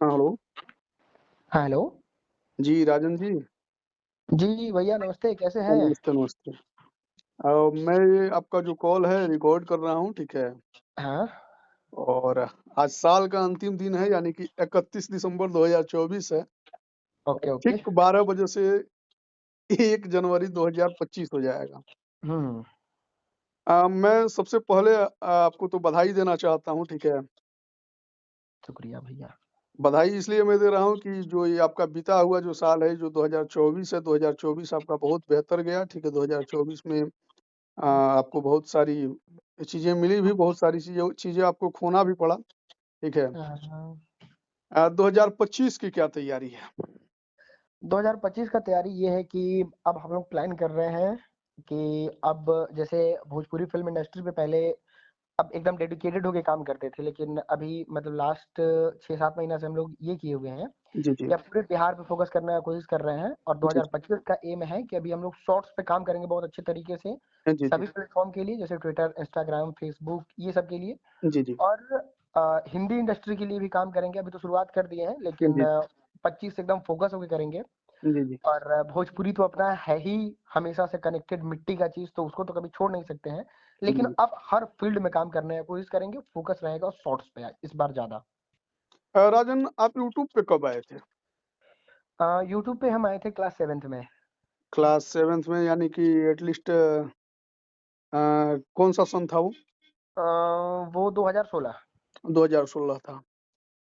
हाँ, hello. Hello. जी, राजन जी। जी, भैया नमस्ते, कैसे हैं? नमस्ते, नमस्ते। मैं ये आपका जो कॉल है रिकॉर्ड कर रहा हूँ, ठीक है? हाँ, और आज साल का अंतिम दिन है यानी कि 31 दिसंबर 2024 है और ओके, ओके। ठीक 12 बजे से 1 जनवरी 2025 हो जाएगा। हुँ, मैं सबसे पहले आपको तो बधाई देना चाहता हूँ, ठीक है? शुक्रिया भैया। बधाई इसलिए मैं दे रहा हूँ कि जो ये आपका बीता हुआ जो साल है, जो 2024 है, 2024 आपका बहुत बेहतर गया, ठीक है? 2024 में आपको बहुत सारी चीज़ें मिली भी, बहुत सारी चीज़ें चीज़ें आपको खोना भी पड़ा, ठीक है? हाँ, 2025 की क्या तैयारी है? 2025 का तैयारी ये है कि अब हम लोग प्लान कर रहे हैं कि अब जैसे भोजपुरी फ़िल्म इंडस्ट्री में पहले अब एकदम डेडिकेटेड होके काम करते थे, लेकिन अभी मतलब लास्ट 6-7 महीना से हम लोग ये किए हुए हैं जी, जी। कि अब पूरे बिहार पे फ़ोकस करने का कोशिश कर रहे हैं और जी, 2025 का एम है कि अभी हम लोग शॉर्ट्स पे काम करेंगे बहुत अच्छे तरीके से, जी, जी। सभी प्लेटफ़ॉर्म के लिए जैसे ट्विटर, इंस्टाग्राम, फ़ेसबुक ये सब के लिए। जी, जी। और हिंदी इंडस्ट्री के लिए भी काम करेंगे, अभी तो शुरुआत कर दिए हैं लेकिन जी, 25 से एकदम फ़ोकस होके करेंगे। जी, जी। और भोजपुरी तो अपना है ही हमेशा से कनेक्टेड मिट्टी का चीज़, तो उसको तो कभी छोड़ नहीं सकते हैं। लेकिन जी। अब हर फ़ील्ड में काम करने की कोशिश करेंगे, फ़ोकस रहेगा शॉर्ट्स पे इस बार ज़्यादा। राजन आप यूट्यूब पे कब आए थे? यूट्यूब पे हम आए थे क्लास 7th में। क्लास 7th में यानी कि एट लीस्ट कौन-सा सन था वो? अ, वो 2016। 2016 था।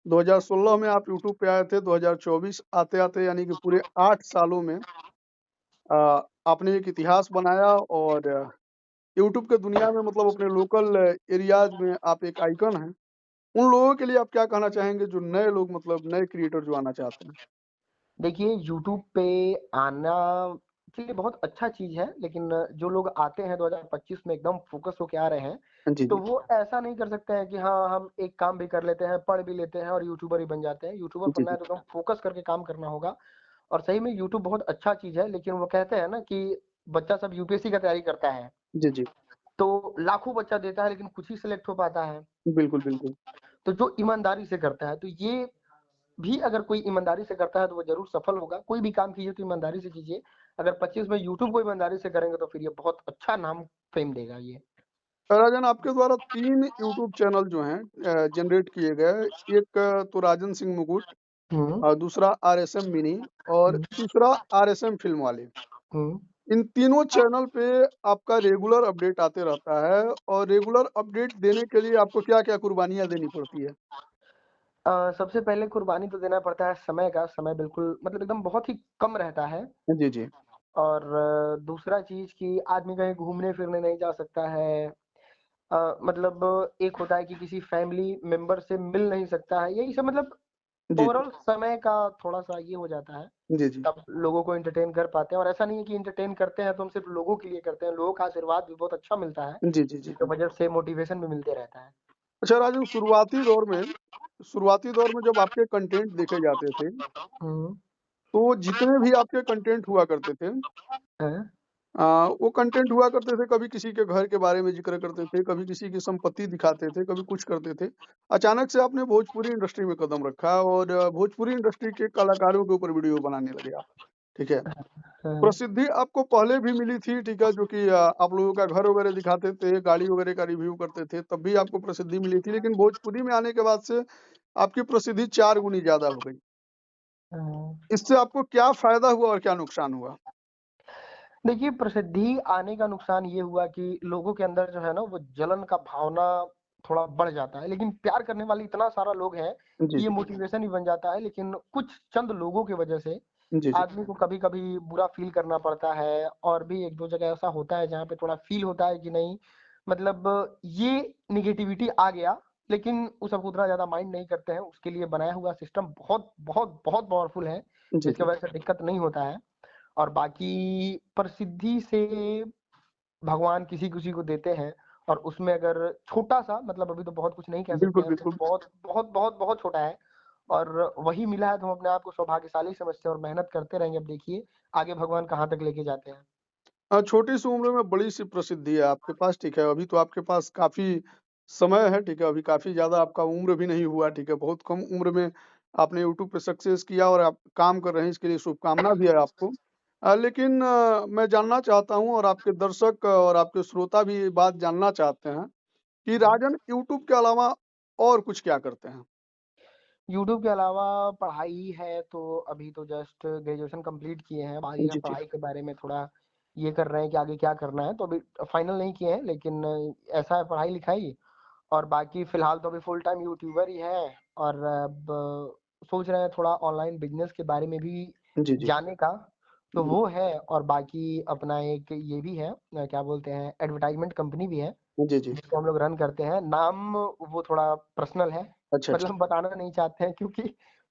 2016 में आप यूट्यूब पे आए थे, 2024 आते-आते यानी कि पूरे 8 सालों में अ, आपने एक इतिहास बनाया और यूट्यूब के दुनिया में मतलब अपने लोकल एरियाज़ में आप एक आइकन हैं। उन लोगों के लिए आप क्या कहना चाहेंगे जो नए लोग मतलब नए क्रिएटर जो आना चाहते हैं? देखिए, यूट्यूब पे आना चलिए बहुत अच्छा चीज़ है, लेकिन जो लोग आते हैं 2025 में एकदम फ़ोकस होके आ रहे हैं, जी, तो जी। वो ऐसा नहीं कर सकते हैं कि हाँ, हम एक काम भी कर लेते हैं, पढ़ भी लेते हैं और यूट्यूबर ही बन जाते हैं। यूट्यूबर जी, बनना जी। है तो एकदम फ़ोकस करके काम करना होगा और सही में यूट्यूब बहुत अच्छा चीज़ है, लेकिन वो कहते हैं ना कि बच्चा सब यूपीएससी का तैयारी करता है, जी, जी। तो लाखों बच्चा देता है लेकिन कुछ ही सिलेक्ट हो पाता है। बिल्कुल, बिल्कुल। तो जो ईमानदारी से करता है, तो ये भी अगर कोई ईमानदारी से करता है तो वो ज़रूर सफल होगा। कोई भी काम कीजिए तो ईमानदारी से कीजिए। अगर 25 में यूट्यूब को ईमानदारी से करेंगे तो फिर ये बहुत अच्छा नाम फ़ेम देगा ये। राजन आपके द्वारा 3 यूट्यूब चैनल जो हैं जनरेट किए गए, एक तो राजन सिंह मुकुट हुँ, दूसरा आरएसएम मिनी और हुँ, तीसरा आरएसएम फिल्म वाले। हुँ। इन तीनों चैनल पे आपका रेगुलर अपडेट आते रहता है और रेगुलर अपडेट देने के लिए आपको क्या-क्या कुर्बानियाँ देनी पड़ती है? सबसे पहले कुर्बानी तो देना पड़ता है समय का, समय बिल्कुल मतलब एकदम बहुत ही कम रहता है जी, जी। और दूसरा चीज़ कि आदमी कहीं घूमने-फिरने नहीं जा सकता है। मतलब एक होता है कि किसी फैमिली मेंबर से मिल नहीं सकता है। यही सब मतलब जी, जी। ओवरऑल समय का थोड़ा-सा ये हो जाता है। जी, जी। तब लोगों को एंटरटेन कर पाते हैं और ऐसा नहीं है कि एंटरटेन करते हैं तो हम सिर्फ लोगों के लिए करते हैं, लोगों का आशीर्वाद भी बहुत अच्छा मिलता है, जी, जी, जी। जिसकी वजह से मोटिवेशन भी मिलते रहता है। अच्छा राजन शुरुआती दौर में जब आपके कंटेंट देखे जाते थे, हुँ। तो जितने भी आपके कंटेंट हुआ करते थे हैं? अ, वो कंटेंट हुआ करते थे, कभी किसी के घर के बारे में ज़िक्र करते थे, कभी किसी की संपत्ति दिखाते थे, कभी कुछ करते थे। अचानक से आपने भोजपुरी इंडस्ट्री में कदम रखा और भोजपुरी इंडस्ट्री के कलाकारों के ऊपर वीडियो बनाने लगे आप, ठीक है? हाँ। प्रसिद्धि आपको पहले भी मिली थी, ठीक है, जो कि आप लोगों का घर वगैरह दिखाते थे, गाड़ी वगैरह का रिव्यू करते थे, तब भी आपको प्रसिद्धि मिली थी, लेकिन भोजपुरी में आने के बाद से आपकी प्रसिद्धि 4 गुनी ज़्यादा हो गई। हाँ। इससे आपको क्या फ़ायदा हुआ और क्या नुकसान हुआ? देखिए, प्रसिद्धि आने का नुकसान ये हुआ कि लोगों के अंदर जो है ना वो जलन का भावना थोड़ा बढ़ जाता है, लेकिन प्यार करने वाले इतना सारा लोग हैं जी, कि ये जी। मोटिवेशन ही बन जाता है, लेकिन कुछ चंद लोगों की वजह से जी, जी। आदमी को कभी-कभी बुरा फ़ील करना पड़ता है और भी 1-2 जगह ऐसा होता है जहाँ पे थोड़ा फ़ील होता है कि नहीं मतलब ये नेगेटिविटी आ गया, लेकिन उस सबको उतना ज़्यादा माइंड नहीं करते हैं, उसके लिए बनाया हुआ सिस्टम बहुत, बहुत, बहुत पावरफुल है, जी, जिसकी जी। वजह से दिक्कत नहीं होता है। और बाकी प्रसिद्धि से भगवान किसी-किसी को देते हैं और उसमें अगर छोटा-सा मतलब अभी तो बहुत कुछ नहीं कह सकते बिल्कुल, हैं, सिर्फ़ बिल्कुल। बहुत, बहुत, बहुत, बहुत छोटा है और वही मिला है तो हम अपने आप को सौभाग्यशाली समझते हैं और मेहनत करते रहेंगे। अब देखिए आगे भगवान कहाँ तक लेके जाते हैं। छोटी-सी उम्र में बड़ी-सी प्रसिद्धि है आपके पास, ठीक है। अभी तो आपके पास काफ़ी समय है, ठीक है। अभी काफ़ी ज़्यादा आपका उम्र भी नहीं हुआ, ठीक है। बहुत कम उम्र में आपने यूट्यूब पे सक्सेस किया और आप काम कर रहे हैं, इसके लिए शुभकामना भी है आपको। लेकिन मैं जानना चाहता हूँ और आपके दर्शक और आपके श्रोता भी ये बात जानना चाहते हैं कि हुँ। राजन यूट्यूब के अलावा और कुछ क्या करते हैं? यूट्यूब के अलावा पढ़ाई है तो अभी तो जस्ट ग्रेजुएशन कंप्लीट किए हैं। बाकी ना जी, जी। पढ़ाई के बारे में थोड़ा ये कर रहे हैं कि आगे क्या करना है, तो अभी फाइनल नहीं किए हैं, लेकिन ऐसा है पढ़ाई-लिखाई। और बाकी फ़िलहाल तो अभी फुल टाइम यूट्यूबर ही हैं और अब सोच रहे हैं थोड़ा ऑनलाइन बिज़नेस के बारे में भी जी, जी। जानने का, तो बिल वो है। और बाकी अपना एक ये भी है क्या बोलते हैं एडवर्टाइज़मेंट कंपनी भी है, जी, जी। जिसको हम लोग रन करते हैं। नाम वो थोड़ा पर्सनल है, अच्छा, मतलब अच्छा। हम बताना नहीं चाहते हैं क्योंकि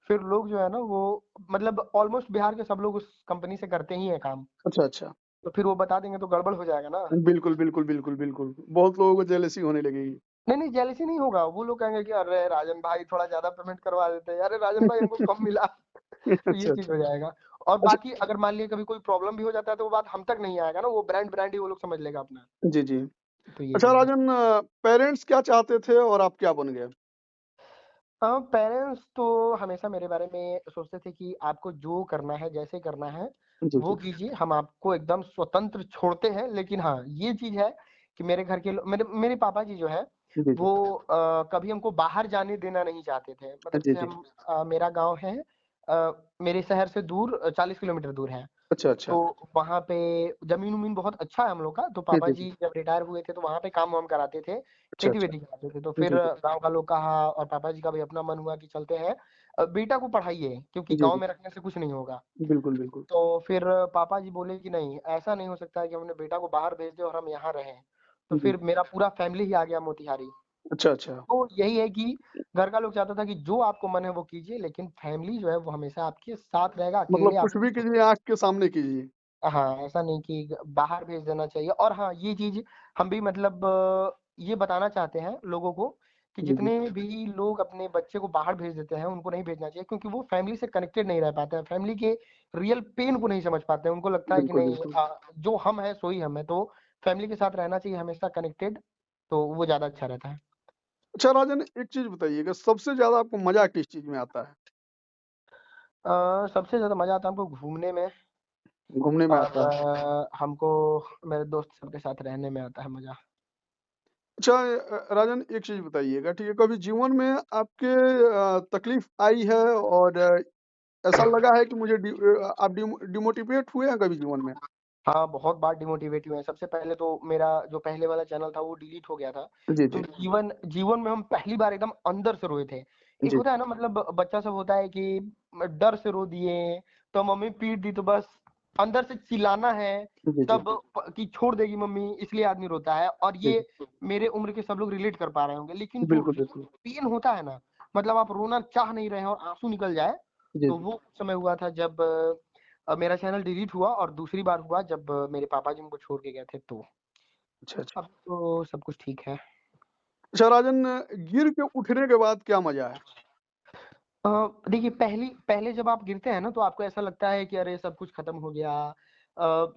फिर लोग जो है ना वो मतलब ऑलमोस्ट बिहार के सब लोग उस कंपनी से करते ही हैं काम, अच्छा, अच्छा। तो फिर वो बता देंगे तो गड़बड़ हो जाएगा ना। बिल्कुल, बिल्कुल, बिल्कुल, बिल्कुल। बहुत लोगों को जेलसी होने लगेगी। नहीं, नहीं जेलसी नहीं होगा, वो लोग कहेंगे कि अरे राजन भाई थोड़ा ज़्यादा पेमेंट करवा देते हैं, अरे राजन भाई हमको कम मिला। तो ये अच्छा, चीज़ अच्छा। हो जाएगा। और अच्छा बाकी अगर मान लीजिए कभी कोई प्रॉब्लम भी हो जाता है तो वो बात हम तक नहीं आएगा ना, वो ब्रांड ही वो लोग समझ लेगा अपना। जी, जी। तो ये अच्छा चीज़ है। राजन पेरेंट्स क्या चाहते थे और आप क्या बन गए? पेरेंट्स तो हमेशा मेरे बारे में सोचते थे कि आपको जो करना है, जैसे करना है, जी, वो जी। कीजिए, हम आपको एकदम स्वतंत्र छोड़ते हैं। लेकिन हाँ, ये चीज़ है कि मेरे घर के लो मेरे मेरे पापा जी जो हैं, जी, जी। वो कभी हमको बाहर जाने देना नहीं चाहते थे। मतलब जी, जैसे जी। मेरा गाँव है मेरे शहर से दूर 40 किलोमीटर दूर है। अच्छा, अच्छा। तो वहाँ पे ज़मीन-वमीन बहुत अच्छा है हम लोग का, तो जी, पापा जी, जी जी। जब रिटायर हुए थे तो वहाँ पे काम-वाम कराते थे, अच्छा, अच्छा। खेती-वेती कराते थे। तो फिर जी, जी। गाँव का लोग कहा और पापा जी का भी अपना मन हुआ कि चलते हैं बेटा को पढ़ाइए क्योंकि जी, गाँव जी। में रखने से कुछ नहीं होगा। बिल्कुल, बिल्कुल। तो फिर पापा जी बोले कि नहीं, ऐसा नहीं हो सकता है कि हम अपने बेटा को बाहर भेज दें और हम यहाँ रहें। तो जी। फिर मेरा पूरा फैमिली ही आ गया मोतिहारी। अच्छा, अच्छा। तो यही है कि घर का लोग चाहता था कि जो आपको मन है वो कीजिए, लेकिन फैमिली जो है वो हमेशा आपके साथ रहेगा, मतलब अकेले कुछ आपको भी नहीं छोड़ेगा। कीजिए आँख के सामने कीजिए। हाँ, ऐसा नहीं कि बाहर भेज देना चाहिए। और हाँ, ये चीज़ हम भी मतलब ये बताना चाहते हैं लोगों को कि जी, जी। जितने भी लोग अपने बच्चे को बाहर भेज देते हैं, उनको नहीं भेजना चाहिए क्योंकि वो फैमिली से कनेक्टेड नहीं रह पाते हैं, फैमिली के रियल पेन को नहीं समझ पाते हैं। उनको लगता है कि बिल्कुल, नहीं बिल्कुल। जो हम हैं, सो ही हम हैं, तो फैमिली के साथ रहना चाहिए हमेशा कनेक्टेड, तो वो ज़्यादा अच्छा रहता है। अच्छा राजन एक चीज़ बताइएगा सबसे ज़्यादा आपको मज़ा किस चीज़ में आता है? सबसे ज़्यादा मज़ा आता है हमको घूमने में घूमने में और आता है। हमको मेरे दोस्त सबके साथ रहने में आता है मज़ा। अच्छा राजन एक चीज़ बताइएगा ठीक है, कभी जीवन में आपके तकलीफ़ आई है और ऐसा लगा है कि आप डिमोटिवेट हुए हैं कभी जीवन में? हाँ, बहुत बार डिमोटिवेट हुए हैं। सबसे पहले तो मेरा जो पहले वाला चैनल था वो डिलीट हो गया था। जी, तो जी। जीवन जीवन में हम पहली बार एकदम अंदर से रोए थे। एक जी, होता है ना मतलब बच्चा सब होता है कि डर से रो दिए, तो मम्मी पीट दी तो बस अंदर से चिल्लाना है जी, जी। तब कि छोड़ देगी मम्मी इसलिए आदमी रोता है और जी, ये जी। मेरे उम्र के सब लोग रिलेट कर पा रहे होंगे। लेकिन जो बिल्कुल, रियल बिल्कुल। पेन होता है ना, मतलब आप रोना चाह नहीं रहे हैं और आँसू निकल जाए, जी, तो जी। वो समय हुआ था जब मेरा चैनल डिलीट हुआ और दूसरी बार हुआ जब मेरे पापा जी हमको छोड़ के गए थे तो। अच्छा, अच्छा। अब तो सब कुछ ठीक है। अच्छा राजन गिर के उठने के बाद क्या मज़ा है? अ, देखिए पहले जब आप गिरते हैं ना तो आपको ऐसा लगता है कि अरे सब कुछ खत्म हो गया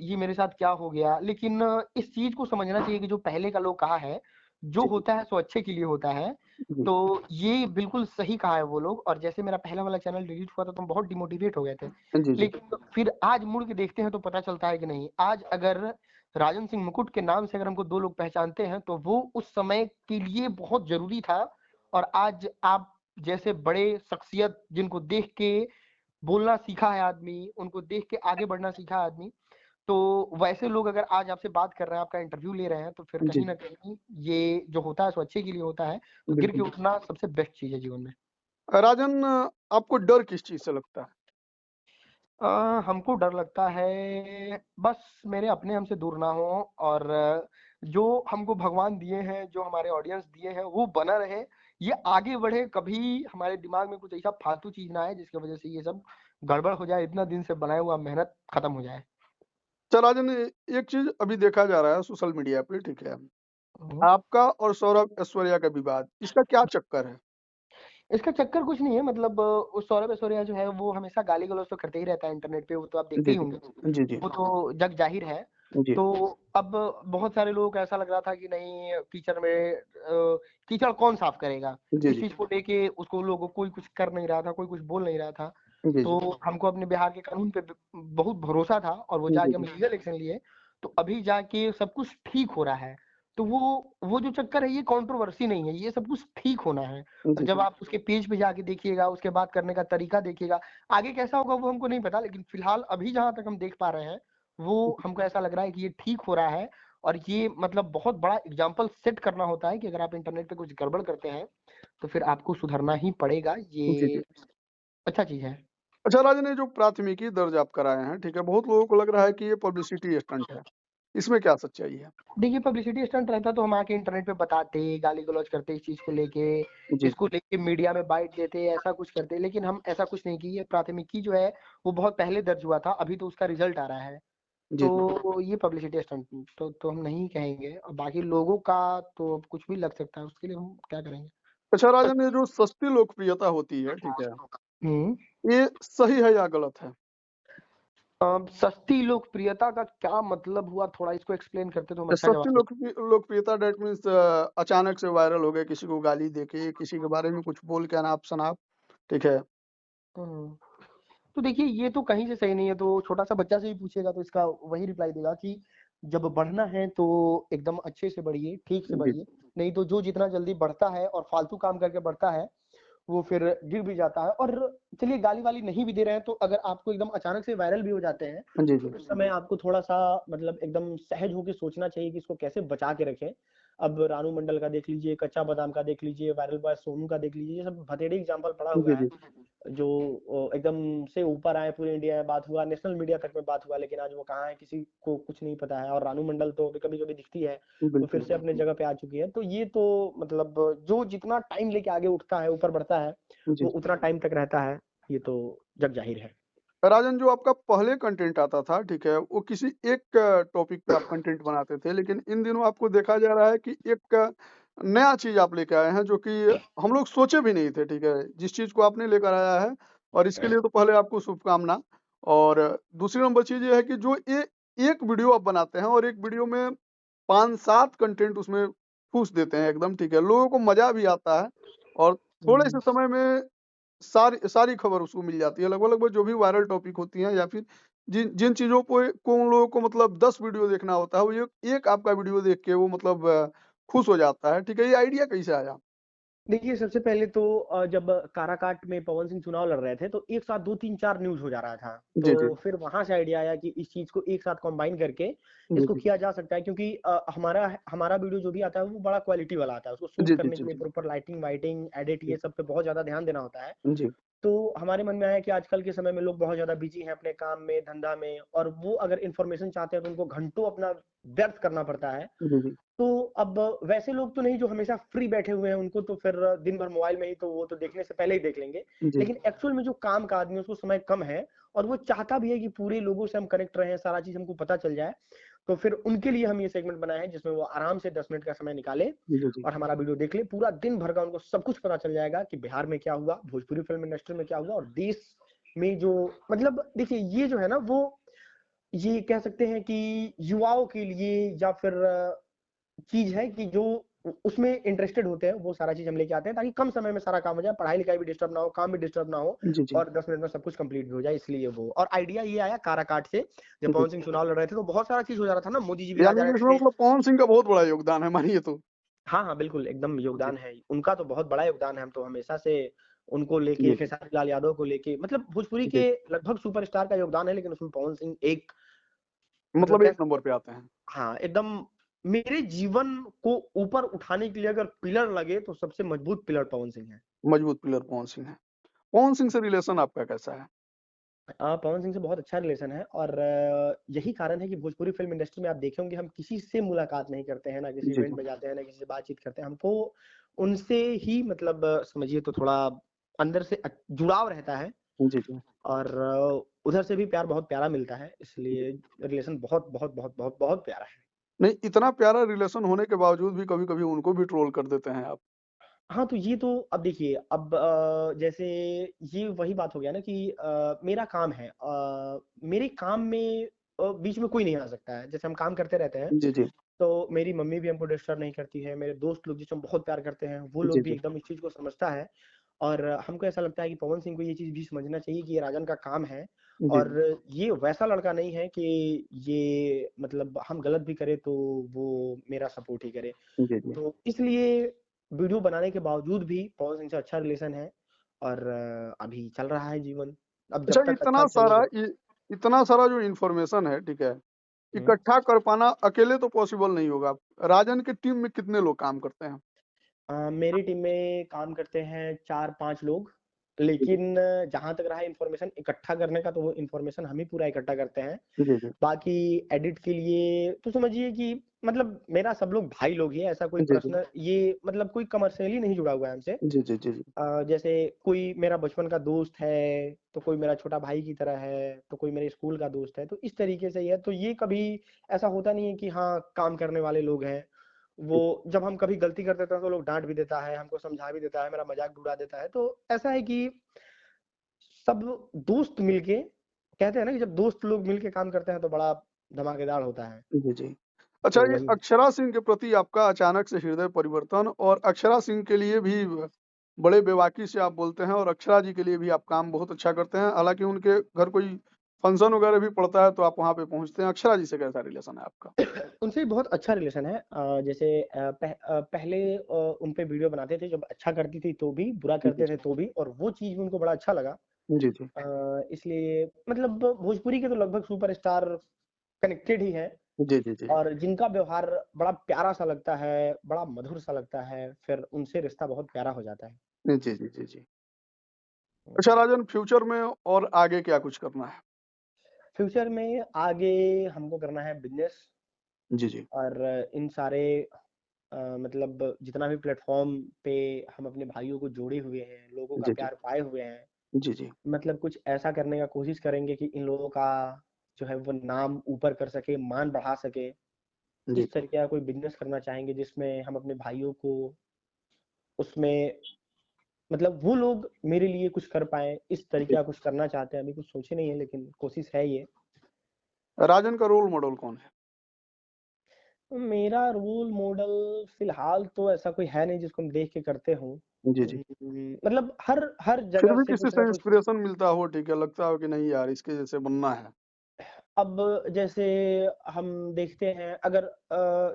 ये मेरे साथ क्या हो गया? लेकिन इस चीज़ को समझना चाहिए कि जो पहले का लोग कहा है, जो जी, जी। होता है सो अच्छे के लिए होता है। जी। तो ये बिल्कुल सही कहा है वो लोग और जैसे मेरा पहला वाला चैनल डिलीट हुआ था तो हम बहुत डिमोटिवेट हो गए थे। जी, जी। लेकिन फिर आज मुड़ के देखते हैं तो पता चलता है कि नहीं, आज अगर राजन सिंह मुकुट के नाम से अगर हमको 2 लोग पहचानते हैं तो वो उस समय के लिए बहुत ज़रूरी था और आज आप जैसे बड़े शख्सियत जिनको देख के बोलना सीखा है आदमी, उनको देख के आगे बढ़ना सीखा है आदमी, तो वैसे लोग अगर आज आपसे बात कर रहे हैं, आपका इंटरव्यू ले रहे हैं, तो फिर जी, कहीं न जी। कहीं ये जो होता है सो अच्छे के लिए होता है, तो गिर के बिल्कुल। उठना सबसे बेस्ट चीज़ है जीवन में। राजन आपको डर किस चीज़ से लगता है? अ, हमको डर लगता है बस मेरे अपने हमसे दूर ना हो और जो हमको भगवान दिए हैं, जो हमारे ऑडियंस दिए हैं, वो बना रहे, ये आगे बढ़े, कभी हमारे दिमाग में कुछ ऐसा फालतू चीज़ ना आए जिसकी वज़ह से ये सब गड़बड़ हो जाए, इतना दिन से बनाया हुआ मेहनत खत्म हो जाए। अच्छा राजन एक चीज़ अभी देखा जा रहा है सोशल मीडिया पे ठीक है, हुँ। आपका और सौरभ ऐश्वर्या का विवाद, इसका क्या चक्कर है? इसका चक्कर कुछ नहीं है मतलब वो सौरभ ऐश्वर्या जो है वो हमेशा गाली-गलौज तो करते ही रहता है इंटरनेट पे, वो तो आप देखते जी, ही जी। होंगे। जी, जी। वो तो जग ज़ाहिर है। जी। तो अब बहुत सारे लोगों को ऐसा लग रहा था कि नहीं कीचड़ कौन साफ करेगा? जी, इस जी। चीज़ को लेके उसको लोगों कोई कुछ कर नहीं रहा था, कोई कुछ बोल नहीं रहा था। जी, जी। तो हमको अपने बिहार के कानून पे बहुत भरोसा था और वो जी, जाके हम जी। लीगल एक्शन लिए, तो अभी जाके सब कुछ ठीक हो रहा है। तो वो जो चक्कर है ये कंट्रोवर्सी नहीं है, ये सब कुछ ठीक होना है। और जी, जब जी। आप उसके पेज पे जाके देखिएगा, उसके बात करने का तरीका देखिएगा, आगे कैसा होगा वो हमको नहीं पता, लेकिन फिलहाल अभी जहाँ तक हम देख पा रहे हैं, वो हमको ऐसा लग रहा है कि ये ठीक हो रहा है। और ये मतलब बहुत बड़ा एग्जाम्पल सेट करना होता है कि अगर आप इंटरनेट पे कुछ गड़बड़ करते हैं, तो फिर आपको सुधरना ही पड़ेगा। जी, जी। ये अच्छा चीज़ है। अच्छा राजन, ये जो प्राथमिकी दर्ज आप कराए हैं, ठीक है, बहुत लोगों को लग रहा है कि ये पब्लिसिटी स्टंट है। इसमें क्या सच्चाई है? देखिए, पब्लिसिटी स्टंट रहता तो हम आके इंटरनेट पे बताते, गाली-गलौज करते इस चीज़ को लेके, जी, इसको लेके मीडिया में बाइट देते, ऐसा कुछ करते, लेकिन हम ऐसा कुछ नहीं किए। प्राथमिकी जो है, वो बहुत पहले दर्ज हुआ था, अभी तो उसका रिजल्ट आ रहा है। जी, जी। तो ये पब्लिसिटी स्टंट तो हम नहीं कहेंगे और बाकी लोगों का तो अब कुछ भी लग सकता है, उसके लिए हम क्या करेंगे? अच्छा राजन, ये जो सस्ती लोकप्रियता होती है, ठीक है, हुँ। ये सही है या गलत है? सस्ती लोकप्रियता का क्या मतलब हुआ? थोड़ा इसको एक्सप्लेन करते तो हम अच्छा सस्ती जवाब दे लोकप्रियता दैट मीन्स अचानक से वायरल हो गए, किसी को गाली देके, किसी के बारे में कुछ बोल के अनाप-शनाप, ठीक है? हुँ। तो देखिए ये तो कहीं से सही नहीं है, तो छोटा-सा बच्चा से ही पूछिएगा तो इसका वही रिप्लाई देगा कि जब बढ़ना है तो एकदम अच्छे से बढ़िए, ठीक से जी, बढ़िए, नहीं तो जो जितना जल्दी बढ़ता है और फालतू काम करके बढ़ता है, वो फिर गिर भी जाता है। और चलिए गाली-वाली नहीं भी दे रहे हैं, तो अगर आपको एकदम अचानक से वायरल भी हो जाते हैं, जी, तो जी। उस समय आपको थोड़ा-सा मतलब एकदम सहज होके सोचना चाहिए कि इसको कैसे बचा के रखें। अब रानू मंडल का देख लीजिए, कच्चा बादाम का देख लीजिए, वायरल बॉय सोनू का देख लीजिए, ये सब भतेड़े एग्ज़ाम्पल पड़ा हुआ जी, है। जी। जो एकदम से ऊपर आए, पूरे इंडिया में बात हुआ, नेशनल मीडिया तक में बात हुआ, लेकिन आज वो कहाँ है किसी को कुछ नहीं पता है। और रानू मंडल तो कभी-कभी दिखती है, तो फिर बिल्कुल। से अपने जगह पे आ चुकी है। तो ये तो मतलब जो जितना टाइम लेके आगे उठता है, ऊपर बढ़ता है, जी, वो जी। उतना टाइम तक रहता है, ये तो जग ज़ाहिर है। राजन, जो आपका पहले कंटेंट आता था, ठीक है, वो किसी एक टॉपिक पे आप कंटेंट बनाते थे, लेकिन इन दिनों आपको देखा जा रहा है कि एक नया चीज़ आप लेके आए हैं, जो कि हम लोग सोचे भी नहीं थे, ठीक है? जिस चीज़ को आपने लेकर आया है, और इसके लिए तो पहले आपको शुभकामना। और दूसरी नंबर चीज़ ये है कि जो एक वीडियो आप बनाते हैं और एक वीडियो में 5-7 कंटेंट उसमें ठूँस देते हैं एकदम, ठीक है? लोगों को मज़ा भी आता है और थोड़े हुँ। से समय में सारी सारी खबर उसको मिल जाती है। लगभग-लगभग जो भी वायरल टॉपिक होती हैं, या फिर जिन जिन चीज़ों को उन लोगों को मतलब 10 वीडियो देखना होता है, वो एक आपका वीडियो देख के वो मतलब खुश हो जाता है, ठीक है? ये आइडिया कैसे आया? देखिए, सबसे पहले तो जब काराकाट में पवन सिंह चुनाव लड़ रहे थे, तो एक साथ 2, 3, 4 न्यूज़ हो जा रहा था। जी, जी। तो फिर वहाँ से आइडिया आया कि इस चीज़ को एक साथ कंबाइन करके जी, इसको जी। किया जा सकता है, क्योंकि हमारा हमारा वीडियो जो भी आता है, वो बड़ा क्वालिटी वाला आता है। उसको शूट जी, जी, करने के जी, लिए जी। प्रॉपर लाइटिंग वाइटिंग, एडिट जी, ये सब पे बहुत ज़्यादा ध्यान देना होता है। जी। तो हमारे मन में आया कि आजकल के समय में लोग बहुत ज़्यादा बिज़ी हैं अपने काम में, धंधा में, और वो अगर इन्फॉर्मेशन चाहते हैं, तो उनको घंटों अपना व्यर्थ करना पड़ता है। जी, जी। तो अब वैसे लोग तो नहीं जो हमेशा फ्री बैठे हुए हैं, उनको तो फिर दिन भर मोबाइल में ही, तो वो तो देखने से पहले ही देख लेंगे। जी, लेकिन एक्चुअल में जो काम का आदमी है, उसको समय कम है और वो चाहता भी है कि पूरे लोगों से हम कनेक्ट रहें, सारा चीज़ हमको पता चल जाए। तो फिर उनके लिए हम ये सेगमेंट बनाए हैं, जिसमें वो आराम से 10 मिनट का समय निकालें जी, जी। और हमारा वीडियो देख लें। पूरा दिन भर का उनको सब कुछ पता चल जाएगा कि बिहार में क्या हुआ, भोजपुरी फ़िल्म इंडस्ट्री में क्या हुआ और देश में जो मतलब देखिए ये जो है ना, वो ये कह सकते हैं कि युवाओं के लिए या फिर चीज़ है कि जो उसमें इंटरेस्टेड होते हैं, वो सारा चीज़ हम लेके आते हैं ताकि कम समय में सारा काम हो जाए, पढ़ाई-लिखाई भी डिस्टर्ब ना हो, काम भी डिस्टर्ब ना हो जी, जी। और 10 मिनट में सब कुछ कंप्लीट भी हो जाए, इसलिए वो। और आइडिया ये आया काराकाट से, जब जी। पवन सिंह चुनाव लड़ रहे थे, तो बहुत सारा चीज़ हो जा रहा था ना, मोदी जी भी आ यानी जा कि रहे इसमें थे। मतलब पवन सिंह का बहुत बड़ा योगदान है, मानिए तो। हाँ, हाँ, बिल्कुल, एकदम जी, योगदान है। उनका तो बहुत बड़ा योगदान है, हम तो हमेशा से उनको लेके, जी, जी। खेसारी लाल यादव को लेके, मतलब भोजपुरी जी। के लगभग सुपरस्टार का योगदान है, लेकिन उसमें पवन सिंह एक मतलब मतलब कह 1 नंबर सकते पे हैं। आते हैं। हाँ, एकदम मेरे जीवन को ऊपर उठाने के लिए अगर पिलर लगे, तो सबसे मजबूत पिलर पवन सिंह है। मजबूत पिलर पवन सिंह है। पवन सिंह से रिलेशन आपका कैसा है? पवन सिंह से बहुत अच्छा रिलेशन है और यही कारण है कि भोजपुरी फ़िल्म इंडस्ट्री में आप देखे होंगे, हम किसी से मुलाकात नहीं करते हैं, ना किसी जी, इवेंट जी। में जाते हैं, ना किसी से बातचीत करते हैं। हमको उनसे ही मतलब समझिए तो थोड़ा अंदर से जुड़ाव रहता है जी, जी। और उधर से भी प्यार बहुत प्यारा मिलता है, इसलिए रिलेशन बहुत, बहुत, बहुत, बहुत, बहुत प्यारा है। नहीं, इतना प्यारा रिलेशन होने के बावजूद भी कभी-कभी उनको भी ट्रोल कर देते हैं आप। हाँ, तो ये तो अब देखिए, अब जैसे ये वही बात हो गया ना कि मेरा काम है, मेरे काम में बीच में कोई नहीं आ सकता है। जैसे हम काम करते रहते हैं, जी, जी। तो मेरी मम्मी भी हमको डिस्टर्ब नहीं करती है, मेरे दोस्त लोग जिससे हम बहुत प्यार करते हैं, वो जी, लोग भी जी। एकदम इस चीज़ को समझता है। और हमको ऐसा लगता है कि पवन सिंह को ये चीज़ भी समझना चाहिए कि ये राजन का काम है, जी, और जी। ये वैसा लड़का नहीं है कि ये मतलब हम गलत भी करें तो वो मेरा सपोर्ट ही करे। जी, जी। तो इसलिए वीडियो बनाने के बावजूद भी पवन सिंह से अच्छा रिलेशन है, और अभी चल रहा है जीवन। अब अच्छा जब तक अच्छा चलेगा। इतना सारा जो इन्फॉर्मेशन है, ठीक है? हुँ। इकट्ठा कर पाना अकेले तो पॉसिबल नहीं होगा। राजन की टीम में कितने लोग काम करते हैं? मेरी टीम में काम करते हैं 4-5 लोग, जी, जी। लेकिन जहाँ तक रहा इन्फॉर्मेशन इकट्ठा करने का, तो वो इन्फॉर्मेशन हम ही पूरा इकट्ठा करते हैं। जी, जी। बाकी एडिट के लिए तो समझिए कि मतलब मेरा सब लोग भाई लोग ही हैं, ऐसा कोई जी, जी। पर्सनल ये मतलब कोई कमर्शियली नहीं जुड़ा हुआ है हमसे। जी, जी, जी, जी। जैसे कोई मेरा बचपन का दोस्त है, तो कोई मेरा छोटा भाई की तरह है, तो कोई मेरे स्कूल का दोस्त है, तो इस तरीके से ही है। तो ये कभी ऐसा होता नहीं है कि हाँ, काम करने वाले लोग हैं। वो जब हम कभी गलती कर देते हैं तो लोग डाँट भी देता है, हमको समझा भी देता है, मेरा मज़ाक भी उड़ा देता है। तो ऐसा है कि सब दोस्त मिलके कहते हैं ना कि जब दोस्त लोग मिलके काम करते हैं तो बड़ा धमाकेदार होता है। जी, जी। अच्छा, तो ये वही। अक्षरा सिंह के प्रति आपका अचानक से हृदय परिवर्तन और अक्षरा सिंह के लिए भी बड़े बेबाकी से आप बोलते हैं और अक्षरा जी के लिए भी आप काम बहुत अच्छा करते हैं। हालाँकि उनके घर कोई फंक्शन वगैरह भी पड़ता है तो आप वहाँ पे पहुँचते हैं। अक्षरा जी से कैसा रिलेशन है आपका? उनसे बहुत अच्छा रिलेशन है। जैसे पहले उन पे वीडियो बनाते थे, जब अच्छा करती थी तो भी, बुरा जी, करते थे जी। तो भी, और वो चीज़ भी उनको बड़ा अच्छा लगा। जी, जी। इसलिए मतलब भोजपुरी के तो लगभग सुपरस्टार कनेक्टेड ही हैं, जी, जी, जी। और जिनका व्यवहार बड़ा प्यारा-सा लगता है, बड़ा मधुर-सा लगता है, फिर उनसे रिश्ता बहुत प्यारा हो जाता है। जी, जी, जी, जी। अच्छा हुँ। राजन, फ्यूचर में और आगे क्या कुछ करना है? फ्यूचर में आगे हमको करना है बिज़नेस, जी, जी। और इन सारे मतलब जितना भी प्लेटफ़ॉर्म पे हम अपने भाइयों को जोड़े हुए हैं, लोगों का जी, जी। प्यार पाए हुए हैं, जी, जी। मतलब कुछ ऐसा करने का कोशिश करेंगे कि इन लोगों का जो है वो नाम ऊपर कर सके, मान बढ़ा सके। जी, इस जी। तरीके का कोई बिज़नेस करना चाहेंगे जिसमें हम अपने भाइयों को उसमें मतलब वो लोग मेरे लिए कुछ कर पाएँ, इस तरीके जी। का कुछ करना चाहते हैं। अभी कुछ सोचे नहीं है, लेकिन कोशिश है ये। राजन का रोल मॉडल कौन है? मेरा रोल मॉडल फ़िलहाल तो ऐसा कोई है नहीं जिसको हम देख के करते हों। जी, जी। मतलब हर हर फिर जगह भी से किसी कुछ ना से कुछ। इंस्पिरेशन मिलता हो, ठीक है, लगता हो कि नहीं यार इसके जैसे बनना है। अब जैसे हम देखते हैं, अगर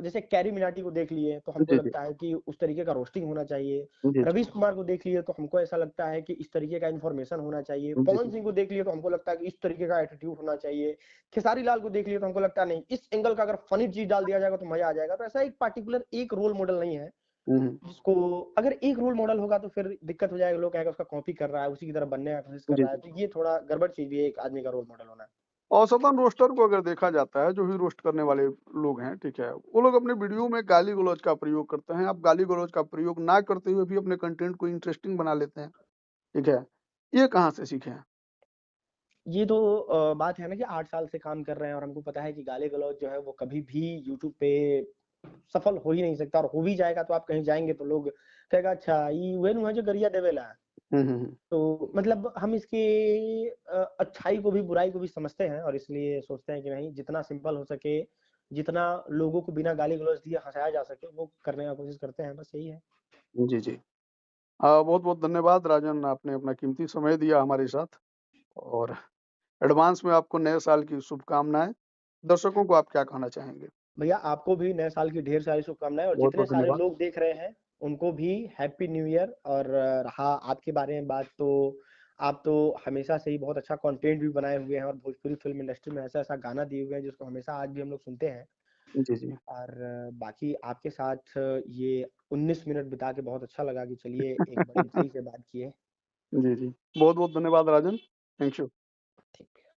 जैसे कैरी मिनाटी को देख लिए तो हमको जी, जी। लगता है कि उस तरीके का रोस्टिंग होना चाहिए। जी, जी। रवीश कुमार को देख लिए तो हमको ऐसा लगता है कि इस तरीके का इन्फॉर्मेशन होना चाहिए। जी, पवन जी। सिंह को देख लिए तो हमको लगता है कि इस तरीके का एटीट्यूड होना चाहिए। खेसारी लाल को देख लिए तो हमको लगता है नहीं, इस एंगल का अगर फनी चीज़ डाल दिया जाएगा तो मज़ा आ जाएगा। तो ऐसा एक पार्टिकुलर एक रोल मॉडल नहीं है, हुँ, हुँ। जिसको अगर एक रोल मॉडल होगा तो फिर दिक्कत हो जाएगा, लोग कहेगा उसका कॉपी कर रहा है, उसी की तरह बनने का कोशिश कर जी, रहा है। जी। तो ये थोड़ा गड़बड़ चीज़ भी है एक आदमी का रोल मॉडल होना। औसतन रोस्टर को अगर देखा जाता है, जो भी रोस्ट करने वाले लोग हैं, ठीक है, वो लोग अपने वीडियो में गाली-गलौज का प्रयोग करते हैं। आप गाली-गलौज का प्रयोग ना करते हुए भी अपने कंटेंट को इंटरेस्टिंग बना लेते हैं, ठीक है। ये कहाँ से सीखे हैं? ये तो बात है ना कि 8 साल से काम कर रहे हैं, और हमको पता है कि गाली-गलौज जो है वो कभी भी यूट्यूब पे सफल हो ही नहीं सकता, और हो भी जाएगा तो आप कहीं जाएँगे तो लोग कहेगा अच्छा ई उहे नु है जो गरिया देवेला। हुँ, हुँ, हुँ। तो मतलब हम इसके अच्छाई को भी बुराई को भी समझते हैं, और इसलिए सोचते हैं कि नहीं, जितना सिंपल हो सके, जितना लोगों को बिना गाली-गलौज दिए हँसाया जा सके वो करने का कोशिश करते हैं, बस यही है। जी, जी। बहुत-बहुत धन्यवाद राजन, आपने अपना कीमती समय दिया हमारे साथ और एडवांस में आपको नए साल की शुभकामनाएँ। दर्शकों को आप क्या कहना चाहेंगे? भैया आपको भी नए साल की ढेर सारी शुभकामनाएँ, और जितने बहुत-बहुत सारे धन्यवाद। लोग देख रहे हैं, उनको भी हैप्पी न्यू ईयर। और रहा आपके बारे में बात, तो आप तो हमेशा से ही बहुत अच्छा कंटेंट भी बनाए हुए हैं, और भोजपुरी फ़िल्म इंडस्ट्री में ऐसा-ऐसा गाना दिए हुए हैं जिसको हमेशा आज भी हम लोग सुनते हैं। जी, जी। और बाकी आपके साथ ये 19 मिनट बिता के बहुत अच्छा लगा कि चलिए एक बड़े भाई से बात किए। जी, जी। बहुत-बहुत धन्यवाद राजन। Thank you.